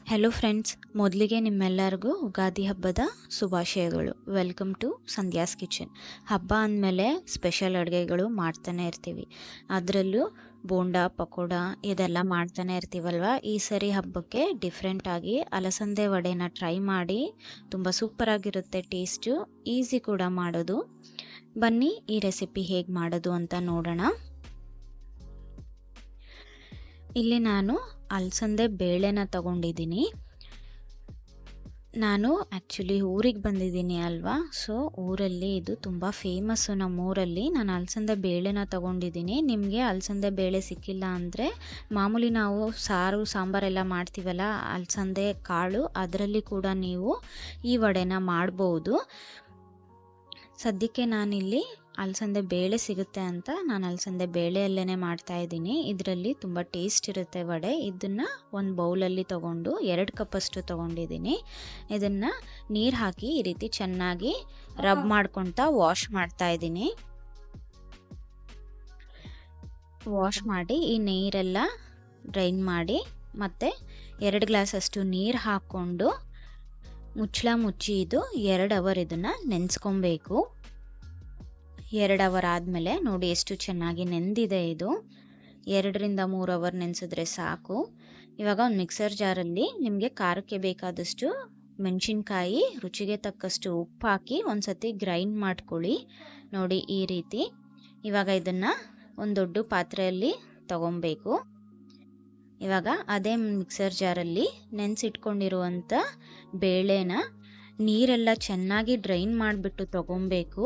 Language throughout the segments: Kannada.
ಹೆಲೋ ಫ್ರೆಂಡ್ಸ್, ಮೊದಲಿಗೆ ನಿಮ್ಮೆಲ್ಲರಿಗೂ ಯುಗಾದಿ ಹಬ್ಬದ ಶುಭಾಶಯಗಳು. Welcome to Sandhya's kitchen. ಹಬ್ಬ ಅಂದಮೇಲೆ ಸ್ಪೆಷಲ್ ಅಡುಗೆಗಳು ಮಾಡ್ತಾನೆ ಇರ್ತೀವಿ. ಅದರಲ್ಲೂ ಬೋಂಡ, ಪಕೋಡ ಇದೆಲ್ಲ ಮಾಡ್ತಾನೆ ಇರ್ತೀವಲ್ವ. ಈ ಸರಿ ಹಬ್ಬಕ್ಕೆ ಡಿಫ್ರೆಂಟಾಗಿ ಅಲಸಂದೆ ವಡೆನ ಟ್ರೈ ಮಾಡಿ. ತುಂಬ ಸೂಪರಾಗಿರುತ್ತೆ, ಟೇಸ್ಟು ಈಸಿ ಕೂಡ ಮಾಡೋದು. ಬನ್ನಿ ಈ ರೆಸಿಪಿ ಹೇಗೆ ಮಾಡೋದು ಅಂತ ನೋಡೋಣ. ಇಲ್ಲಿ ನಾನು ಅಲಸಂದೆ ಬೇಳೆನ ತಗೊಂಡಿದ್ದೀನಿ. ನಾನು ಆ್ಯಕ್ಚುಲಿ ಊರಿಗೆ ಬಂದಿದ್ದೀನಿ ಅಲ್ವಾ, ಸೊ ಊರಲ್ಲಿ ಇದು ತುಂಬ ಫೇಮಸ್ಸು ನಮ್ಮೂರಲ್ಲಿ. ನಾನು ಅಲಸಂದೆ ಬೇಳೆನ ತಗೊಂಡಿದ್ದೀನಿ. ನಿಮಗೆ ಅಲಸಂದೆ ಬೇಳೆ ಸಿಕ್ಕಿಲ್ಲ ಅಂದರೆ ಮಾಮೂಲಿ ನಾವು ಸಾರು ಸಾಂಬಾರೆಲ್ಲ ಮಾಡ್ತೀವಲ್ಲ, ಅಲಸಂದೆ ಕಾಳು, ಅದರಲ್ಲಿ ಕೂಡ ನೀವು ಈ ವಡೆನ ಮಾಡ್ಬೋದು. ಸದ್ಯಕ್ಕೆ ನಾನಿಲ್ಲಿ ಅಲಸಂದೆ ಬೇಳೆ ಸಿಗುತ್ತೆ ಅಂತ ನಾನು ಅಲಸಂದೆ ಬೇಳೆಯಲ್ಲೇ ಮಾಡ್ತಾಯಿದ್ದೀನಿ. ಇದರಲ್ಲಿ ತುಂಬ ಟೇಸ್ಟ್ ಇರುತ್ತೆ ವಡೆ. ಇದನ್ನು ಒಂದು ಬೌಲಲ್ಲಿ ತೊಗೊಂಡು 2 ಕಪ್ಪಷ್ಟು ತೊಗೊಂಡಿದ್ದೀನಿ. ಇದನ್ನು ನೀರು ಹಾಕಿ ಈ ರೀತಿ ಚೆನ್ನಾಗಿ ರಬ್ ಮಾಡ್ಕೊತಾ ವಾಶ್ ಮಾಡ್ತಾಯಿದ್ದೀನಿ. ವಾಶ್ ಮಾಡಿ ಈ ನೀರೆಲ್ಲ ಡ್ರೈನ್ ಮಾಡಿ ಮತ್ತು 2 ಗ್ಲಾಸಷ್ಟು ನೀರು ಹಾಕ್ಕೊಂಡು ಮುಚ್ಚಳ ಮುಚ್ಚಿ ಇದು 2 ಅವರ್ ಇದನ್ನು ನೆನೆಸ್ಕೊಬೇಕು. 2 ಅವರ್ ಆದಮೇಲೆ ನೋಡಿ ಎಷ್ಟು ಚೆನ್ನಾಗಿ ನೆಂದಿದೆ ಇದು. 2 ರಿಂದ 3 ಅವರ್ ನೆನೆಸಿದ್ರೆ ಸಾಕು. ಇವಾಗ ಒಂದು ಮಿಕ್ಸರ್ ಜಾರಲ್ಲಿ ನಿಮಗೆ ಖಾರಕ್ಕೆ ಬೇಕಾದಷ್ಟು ಮೆಣಸಿನ್ಕಾಯಿ, ರುಚಿಗೆ ತಕ್ಕಷ್ಟು ಉಪ್ಪು ಹಾಕಿ ಒಂದು ಸತಿ ಗ್ರೈಂಡ್ ಮಾಡ್ಕೊಳ್ಳಿ. ನೋಡಿ ಈ ರೀತಿ. ಇವಾಗ ಇದನ್ನು ಒಂದು ದೊಡ್ಡ ಪಾತ್ರೆಯಲ್ಲಿ ತಗೊಬೇಕು. ಇವಾಗ ಅದೇ ಮಿಕ್ಸರ್ ಜಾರಲ್ಲಿ ನೆನೆಸಿಟ್ಕೊಂಡಿರುವಂಥ ಬೇಳೆನ ನೀರೆಲ್ಲ ಚೆನ್ನಾಗಿ ಡ್ರೈನ್ ಮಾಡಿಬಿಟ್ಟು ತೊಗೊಬೇಕು.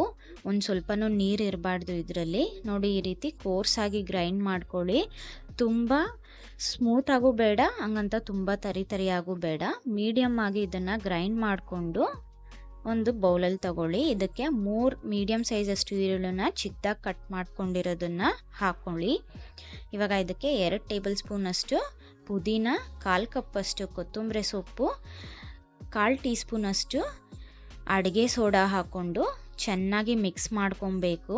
ಒಂದು ಸ್ವಲ್ಪನೂ ನೀರು ಇರಬಾರ್ದು ಇದರಲ್ಲಿ. ನೋಡಿ ಈ ರೀತಿ ಕೋರ್ಸಾಗಿ ಗ್ರೈಂಡ್ ಮಾಡ್ಕೊಳ್ಳಿ. ತುಂಬ ಸ್ಮೂತಾಗೂ ಬೇಡ, ಹಂಗಂತ ತುಂಬ ತರಿಯಾಗೂ ಬೇಡ. ಮೀಡಿಯಮ್ ಆಗಿ ಇದನ್ನು ಗ್ರೈಂಡ್ ಮಾಡಿಕೊಂಡು ಒಂದು ಬೌಲಲ್ಲಿ ತಗೊಳ್ಳಿ. ಇದಕ್ಕೆ 3 ಮೀಡಿಯಮ್ ಸೈಜಷ್ಟು ಈರುಳ್ಳಿನ ಚಿಕ್ಕದಾಗಿ ಕಟ್ ಮಾಡ್ಕೊಂಡಿರೋದನ್ನು ಹಾಕ್ಕೊಳ್ಳಿ. ಇವಾಗ ಇದಕ್ಕೆ 2 ಟೇಬಲ್ ಸ್ಪೂನಷ್ಟು ಪುದೀನ, 1/4 ಕಪ್ಪಷ್ಟು ಕೊತ್ತಂಬರಿ ಸೊಪ್ಪು, 1/4 ಟೀ ಸ್ಪೂನಷ್ಟು ಅಡುಗೆ ಸೋಡಾ ಹಾಕ್ಕೊಂಡು ಚೆನ್ನಾಗಿ ಮಿಕ್ಸ್ ಮಾಡ್ಕೊಬೇಕು.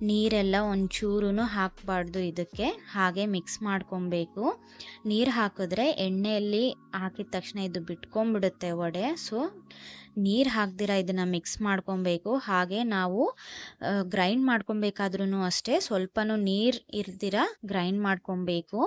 ನೀರೆಲ್ಲ ಒಂಚೂರು ಹಾಕಬಾರ್ದು ಇದಕ್ಕೆ, ಹಾಗೆ ಮಿಕ್ಸ್ ಮಾಡ್ಕೊಬೇಕು. ನೀರು ಹಾಕಿದ್ರೆ ಎಣ್ಣೆಯಲ್ಲಿ ಹಾಕಿದ ತಕ್ಷಣ ಇದು ಬಿಟ್ಕೊಂಡ್ಬಿಡುತ್ತೆ ವಡೆ. ಸೊ ನೀರು ಹಾಕ್ದಿರ ಇದನ್ನು ಮಿಕ್ಸ್ ಮಾಡ್ಕೊಬೇಕು. ಹಾಗೆ ನಾವು ಗ್ರೈಂಡ್ ಮಾಡ್ಕೊಬೇಕಾದ್ರೂ ಅಷ್ಟೇ ಸ್ವಲ್ಪನೂ ನೀರು ಇರ್ದಿರ ಗ್ರೈಂಡ್ ಮಾಡ್ಕೊಬೇಕು.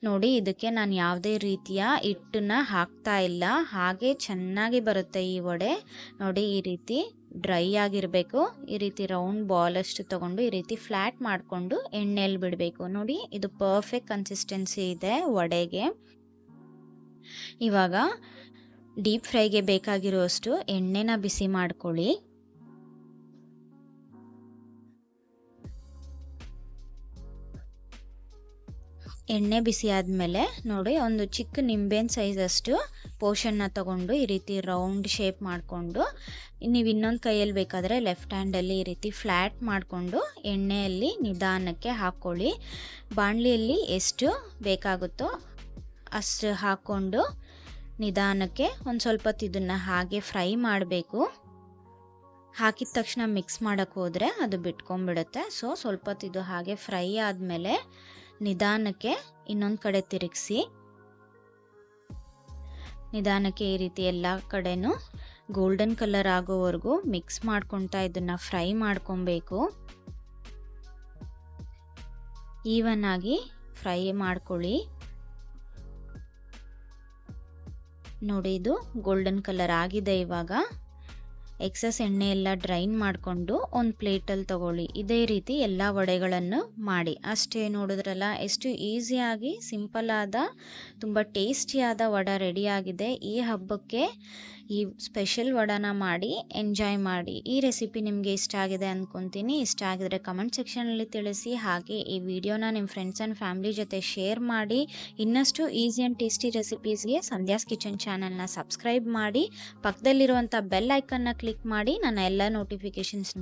ನೋಡಿ ಇದಕ್ಕೆ ನಾನು ಯಾವುದೇ ರೀತಿಯ ಹಿಟ್ಟನ್ನು ಹಾಕ್ತಾ ಇಲ್ಲ, ಹಾಗೆ ಚೆನ್ನಾಗಿ ಬರುತ್ತೆ ಈ ವಡೆ. ನೋಡಿ ಈ ರೀತಿ ಡ್ರೈ ಆಗಿರಬೇಕು. ಈ ರೀತಿ ರೌಂಡ್ ಬಾಲ್ ಅಷ್ಟು ತೊಗೊಂಡು ಈ ರೀತಿ ಫ್ಲ್ಯಾಟ್ ಮಾಡಿಕೊಂಡು ಎಣ್ಣೆಯಲ್ಲಿ ಬಿಡಬೇಕು. ನೋಡಿ ಇದು ಪರ್ಫೆಕ್ಟ್ ಕನ್ಸಿಸ್ಟೆನ್ಸಿ ಇದೆ ವಡೆಗೆ. ಇವಾಗ ಡೀಪ್ ಫ್ರೈಗೆ ಬೇಕಾಗಿರುವಷ್ಟು ಎಣ್ಣೆನ ಬಿಸಿ ಮಾಡ್ಕೊಳ್ಳಿ. ಎಣ್ಣೆ ಬಿಸಿ ಆದಮೇಲೆ ನೋಡಿ ಒಂದು ಚಿಕ್ಕ ನಿಂಬೆಹಣ್ಣು ಸೈಜಷ್ಟು ಪೋರ್ಷನ್ನ ತೊಗೊಂಡು ಈ ರೀತಿ ರೌಂಡ್ ಶೇಪ್ ಮಾಡಿಕೊಂಡು, ನೀವು ಇನ್ನೊಂದು ಕೈಯಲ್ಲಿ ಬೇಕಾದರೆ ಲೆಫ್ಟ್ ಹ್ಯಾಂಡಲ್ಲಿ ಈ ರೀತಿ ಫ್ಲ್ಯಾಟ್ ಮಾಡಿಕೊಂಡು ಎಣ್ಣೆಯಲ್ಲಿ ನಿಧಾನಕ್ಕೆ ಹಾಕ್ಕೊಳ್ಳಿ. ಬಾಣಲಿಯಲ್ಲಿ ಎಷ್ಟು ಬೇಕಾಗುತ್ತೋ ಅಷ್ಟು ಹಾಕ್ಕೊಂಡು ನಿಧಾನಕ್ಕೆ ಒಂದು ಸ್ವಲ್ಪ ಹೊತ್ತು ಇದನ್ನು ಹಾಗೆ ಫ್ರೈ ಮಾಡಬೇಕು. ಹಾಕಿದ ತಕ್ಷಣ ಮಿಕ್ಸ್ ಮಾಡೋಕ್ಕೆ ಹೋದರೆ ಅದು ಬಿಟ್ಕೊಂಡ್ಬಿಡುತ್ತೆ. ಸೊ ಸ್ವಲ್ಪ ಹೊತ್ತು ಇದು ಹಾಗೆ ಫ್ರೈ ಆದಮೇಲೆ ನಿಧಾನಕ್ಕೆ ಇನ್ನೊಂದು ಕಡೆ ತಿರುಗಿಸಿ ನಿಧಾನಕ್ಕೆ ಈ ರೀತಿ ಎಲ್ಲ ಕಡೆನೂ ಗೋಲ್ಡನ್ ಕಲರ್ ಆಗೋವರೆಗೂ ಮಿಕ್ಸ್ ಮಾಡ್ಕೊತಾ ಇದನ್ನು ಫ್ರೈ ಮಾಡ್ಕೊಬೇಕು. ಈವನ್ ಆಗಿ ಫ್ರೈ ಮಾಡ್ಕೊಳ್ಳಿ. ನೋಡಿ ಇದು ಗೋಲ್ಡನ್ ಕಲರ್ ಆಗಿದೆ. ಇವಾಗ ಎಕ್ಸಸ್ ಎಣ್ಣೆ ಎಲ್ಲ ಡ್ರೈನ್ ಮಾಡಿಕೊಂಡು ಒಂದು ಪ್ಲೇಟಲ್ಲಿ ತಗೊಳ್ಳಿ. ಇದೇ ರೀತಿ ಎಲ್ಲ ವಡೆಗಳನ್ನು ಮಾಡಿ. ಅಷ್ಟೇ, ನೋಡಿದ್ರಲ್ಲ ಎಷ್ಟು ಈಸಿಯಾಗಿ ಸಿಂಪಲ್ ಆದ ತುಂಬ ಟೇಸ್ಟಿಯಾದ ವಡೆ ರೆಡಿಯಾಗಿದೆ. ಈ ಹಬ್ಬಕ್ಕೆ ಈ ಸ್ಪೆಷಲ್ ವಡೆನ ಮಾಡಿ ಎಂಜಾಯ್ ಮಾಡಿ. ಈ ರೆಸಿಪಿ ನಿಮಗೆ ಇಷ್ಟ ಆಗಿದೆ ಅಂದ್ಕೊತೀನಿ. ಇಷ್ಟ ಆಗಿದ್ರೆ ಕಮೆಂಟ್ ಸೆಕ್ಷನಲ್ಲಿ ತಿಳಿಸಿ. ಹಾಗೆ ಈ ವಿಡಿಯೋನ ನಿಮ್ಮ ಫ್ರೆಂಡ್ಸ್ ಆ್ಯಂಡ್ ಫ್ಯಾಮಿಲಿ ಜೊತೆ ಶೇರ್ ಮಾಡಿ. ಇನ್ನಷ್ಟು ಈಸಿ ಆ್ಯಂಡ್ ಟೇಸ್ಟಿ ರೆಸಿಪೀಸ್ಗೆ ಸಂಧ್ಯಾಸ್ ಕಿಚನ್ ಚಾನಲ್ನ ಸಬ್ಸ್ಕ್ರೈಬ್ ಮಾಡಿ. ಪಕ್ಕದಲ್ಲಿರುವಂಥ ಬೆಲ್ ಐಕನ್ನ ಕ್ಲಿಕ್ ಮಾಡಿ ನನ್ನ ಎಲ್ಲ ನೋಟಿಫಿಕೇಷನ್ಸ್